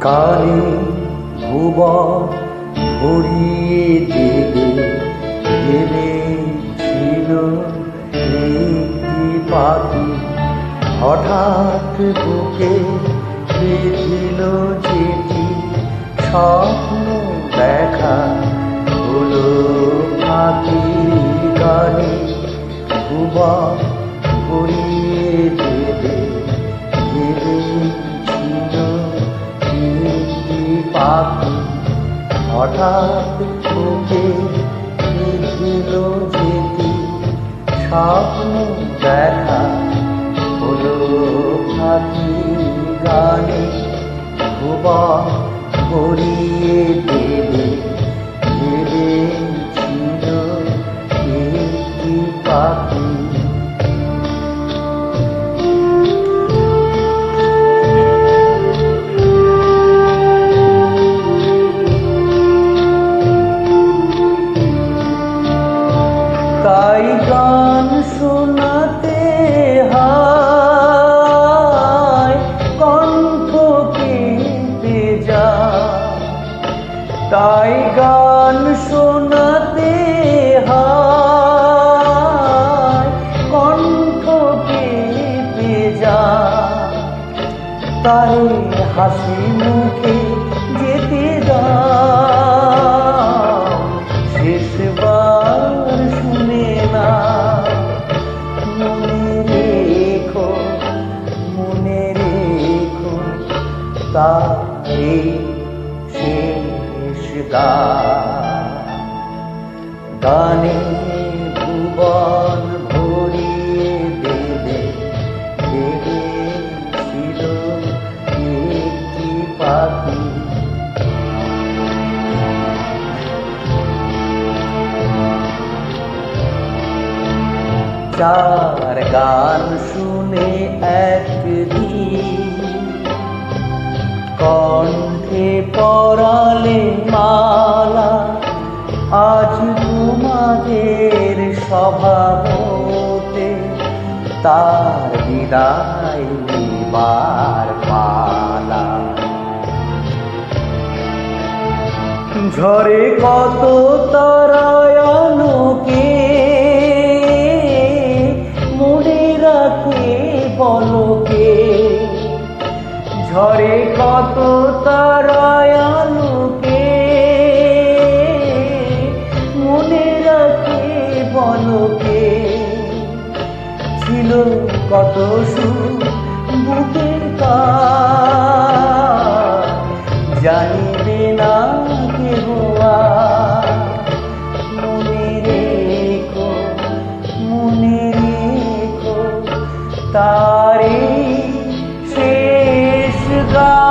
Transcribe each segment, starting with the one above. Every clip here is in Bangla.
কানে ভুবন ভরিয়ে দেবে ভেবেছিল একটি পাখি, হঠাৎ বুকে বেঁধিল যেটি স্বপ্ন দেখা হলো ফাঁকি। গানে ভুবন ভরিয়ে দেবে ভেবেছিল একটি পাখি, হঠাৎ বুকে বেঁধিল যেটি স্বপ্ন দেখা হলো ফাঁকি। গানে ভুবন ভরিয়ে দেবে ভেবেছিল একটি পাখি। তাই গান শোনাতে হয় কণ্ঠ কেঁপে যায়, তাই গান শোনাতে হয় কণ্ঠ কেঁপে যায়। তাই হাসি মুখে যেতে দাও, শেষবার শুনে না। মনে রেখো তাই শেষ গানে ভুবন ভরিয়ে দেবে ভেবেছিল একটি পাখি। যার গান শুনে একদিন কণ্ঠে পরালে মালা, আজ তোমাদের স্বভাবতে তার বিদায় নিবার পালা। ঝরে কত তারায় আলোকে মনে রাখে বলকে, ঝরে কত তারায় আলোকে মনে রাখে বলকে। ছিল কত সুখ বুকের কাজ, জানিবে না কেহ আর। মনে রেখো তারে শেষ গান।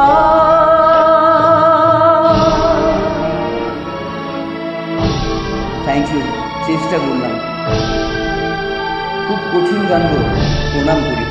থ্যাংক ইউ, চেষ্টা করলাম। খুব কঠিন গান, প্রণাম করি।